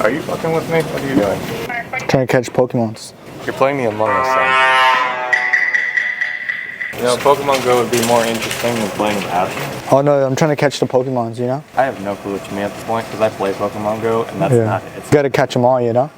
Are you fucking with me? What are you doing? Trying to catch Pokemons. You're playing the Among Us thing. You know, Pokemon Go would be more interesting than playing with apps. Oh no, I'm trying to catch the Pokemons, you know? I have no clue what you mean at this point because I play Pokemon Go and that's not it. You gotta catch them all, you know?